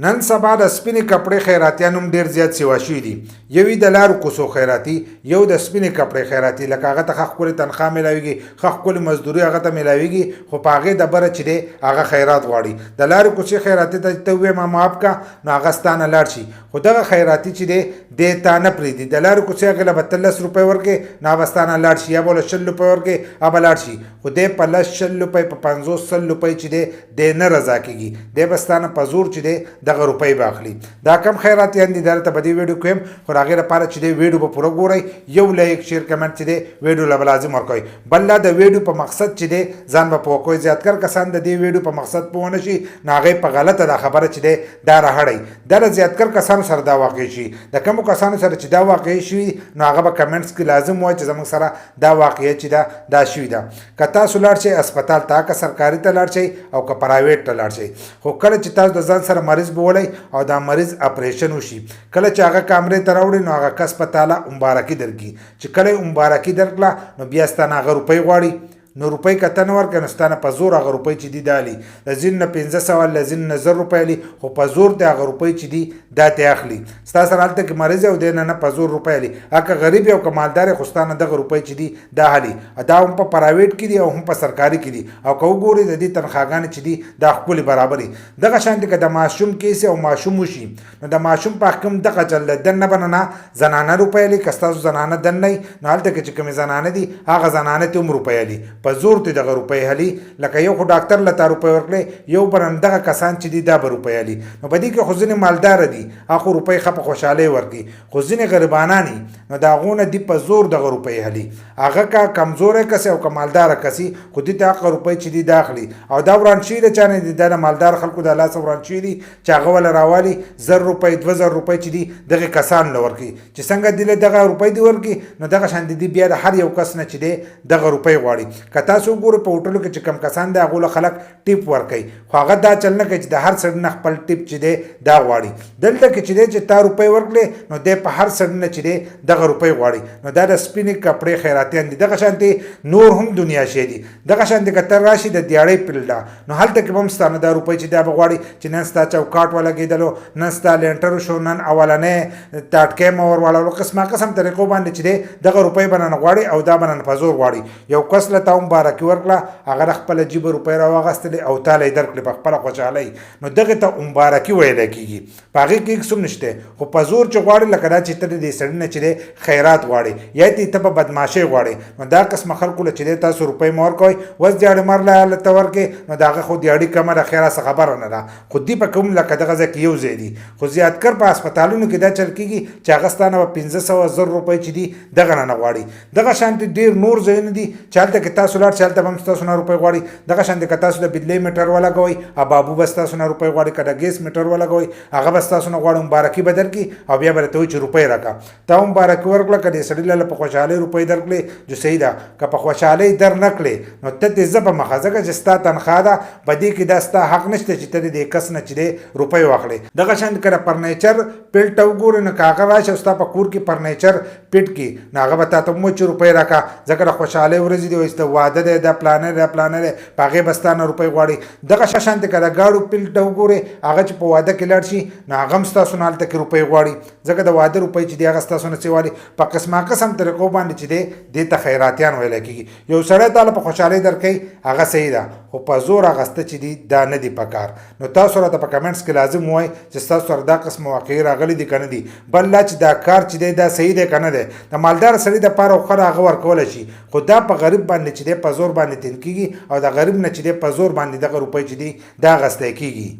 نن سبا د سپینې کپړې خیراتیان هم ډیر زیات سیوا شوي دي. یوې د لارو کوڅو خیراتي، یو د سپینې کپړې خیراتي. لکه هغه ته ښه ښکلې تنخواه میلاویږي، ښه ښکلې مزدوري هغه ته میلاویږي، خو په هغې د بره چې دی هغه خیرات غواړي. د لارې کوڅې خیراتي ته ته ووایې ما معاف که، نو هغه ستا نه لاړ شي. خو دغه خیراتي چې دی دی تا نه پرېږدي. د لارې کوڅې هغې له به ته 10 روپۍ ورکړې، نو هغه به ستا نه لاړ شي، یا به له 20 روپۍ ورکړې هغه به لاړ شي. خو دی په 10 20 روپۍ په 50 100 روپۍ چې دی دی نه رضا کېږي. دی به ستا نه په زور چې دی دغه روپۍ به اخلي. دا کم خیراتیان دي، دلته به دې ویډیو کوم، خو د هغې لپاره چې دی ویډیو به پوره ګورئ. یو لایک شیر کمنټ چې دی ویډیو له به لازم ورکوئ. بل لا د ویډیو په مقصد چې دی ځان به پوه کوئ. زیاتکر کسان د دې ویډیو په مقصد پوه نه شي، نو هغې په غلطه دا خبره چې دی دا راهړئ. دا د زیاتکر کسانو سره دا واقع شي. د کومو کسانو سره چې دا واقع شوي، نو هغه به کمنټس کې لازم وایي چې زموږ سره دا واقعیت چې دا شوي ده. که تاسو لاړ شئ اسپتال ته، که سرکاري ته لاړ شئ او که پرایویټ ته لاړ شئ، خو کله چې تاسو د ځان سره مریض بولئ او دا مریض اپریشن وشي، کله چې هغه کامرې ته راوړي، نو هغه کس په تاله مبارکي درکړي. چې کله یې مبارکي درکړه، نو بیا ستا نه هغه روپۍ غواړي. نو روپۍ که ته نه ورکړې، نو ستا نه په زور هغه روپۍ چې دي دا اخلي. له ځینو نه 500 له ځینو نه 1000 روپۍ اخلي، خو په زور دې هغه روپۍ چې دي دا ترې اخلي. ستا سره هلته کې مریض او دی نه په زور روپۍ اخلي. که غریب او که مالدار خو ستا نه دغه روپۍ چې دي دا اخلي. دا هم په پرایویټ کې دي او هم په سرکاري کې دي. او که وګورئ د دې تنخواګانې چې دي دا ښکلې برابرې. دغه شانتې که د ماشوم کیس او ماشوم وشي، نو د ماشوم په حکم دغه چل دی. دننه به نه زنانه روپۍ اخلي. که ستاسو زنانه دننه وي، نو هلته کې چې کومې زنانه دي هغه زنانه ته هم روپۍ اخلي. په زور ته دغه روپۍ اخلي. لکه یو خو ډاکټر له تا روپۍ ورکړې، یو به دغه کسان چې دي دا به روپۍ اخلي. نو په دې کې خو ځینې مالداره دي، هغه خو روپۍ ښه په خوشحالۍ ورکړي. خو ځینې غریبانان دي، نو د هغو نه دي په زور دغه روپۍ اخلي. هغه که کمزوری کس او که مالداره کس وي، خو دې ته هغه روپۍ چې دي دا اخلي. او دا وران شوي د چا نه دي، دا د مالدار خلکو د لاسه وران شوي دي چې هغه وله راوالي 1000 روپۍ 2000 روپۍ چې دي دغې کسانو له ورکوي. چې څنګه دې له دغه روپۍ دي ورکړي، نو دغه شان دي بیا د هر یو کس نه چې دی دغه روپۍ غواړي. که تاسو وګورئ په هوټلو کې چې کم کسان دي، هغو له خلک ټیپ ورکوي، خو هغه دا چل نه کوي چې د هر سړي نه خپل ټیپ چې دی دا غواړي. دلته کې چې دی چې تا روپۍ ورکړې، نو دی په هر سړي نه چې دی دغه روپۍ غواړي. نو دا د سپینې کپړې خیراتیان دي. دغه شانتې نور هم دنیا شی دي. دغه شانتې که ته راشي د دیاړۍ پیلډه، نو هلته کې به هم ستا نه دا روپۍ چې دا به غواړي چې نن ستا چوکاټ ولګېدلو، نن ستا لینټر وشو، نن اولنی تاټکی مه ور واړولو. قسمه قسم طریقو باندې چې دی دغه روپۍ به نن غواړي او دا به نن په زور غواړي. یو کس له تا مبارکي ورکړه، هغه د خپله جیبه روپۍ راواغستلې او تاله یې درکړې په خپله خوشحالۍ، نو دغې ته مبارکي ویلی کېږي. په هغې کې هېڅ هم نشته. خو په زور چې غواړي، لکه دا چې ته د دې سړي نه چې دی خیرات غواړي، یا ته په بدماشۍ غواړي، نو دا قسمه خلکو له چې دی تاسو روپۍ مه ورکوئ. اوس دیاړې مر له ته ورکړې، نو د هغه خو دیاړي کمه ده، خیر څه خبره نه ده. خو دي په کوم لکه دغه ځای کې یو ځای دي. خو زیاتکر په هسپتالونو کې دا چل کېږي چې هغه ستا نه به 500 1000 روپۍ چې دي دغه نه غواړي. دغه شانتې ډېر نور ځایونه دي چې هلته کې تاسو لاړ شئ، هلته به هم ستاسو نه روپۍ غواړي. دغه شانتې که تاسو د بجلۍ میټر ولګوئ، بابو به ستاسو نه روپۍ غواړي. که د ګیس میټر ولګوئ، هغه به ستاسو نه غواړي. مبارکي به درکړي او بیا به درته وایي چې روپۍ راکړه. تا مبارکي ورکړه، که دې سړي له په خوشحالۍ روپۍ درکړې، جو صحیح ده. که په خوشحالۍ در نه کړې، نو ته دې زه په مخه، ځکه چې ستا تنخواه ده، په دې کې دا ستا حق نشته چې ته دې کس نه چې دی روپۍ واخلې. دغه شان که د فرنیچر پیټ ته وګورې، نو که هغه راشي او ستا په کور کې فرنیچر پیټ کړي، نو هغه به تا ته ووایي چې روپۍ راکړه، ځکه د خوشحالۍ ورځې دي، وایي د واده دی، دا پلانه دی پلانه دی، په هغې به ستا نه روپۍ غواړي. دغه شانتې که د ګاډو پیټ ته وګورې، هغه چې په واده کې لاړ شي، نو هغه هم ستاسو نه هلته کې روپۍ غواړي، ځکه د واده روپۍ چې دی هغه ستاسو نه څه والي. په قسمه قسم طریقو باندې چې دی دې ته خیراتیان ویلی کېږي. یو سړی تاله په خوشحالۍ درکوي، هغه صحیح ده، خو په زور اخیسته چې دي دا نه دي پکار. نو تاسو راته په کمنټس کې لازم ووایئ چې ستاسو سره دا قسم واقعي راغلي دي که نه دي. بل لا چې دا کار چې دی دا صحیح دی که نه دی. د مالدار سړي دپاره خو ښه هغه ورکولی شي، خو دا په غریب باندې چې دی په زور باندې تېر کېږي، او د غریب نه چې دی په زور باندې دغه روپۍ چې دي دا اخیستی کېږي.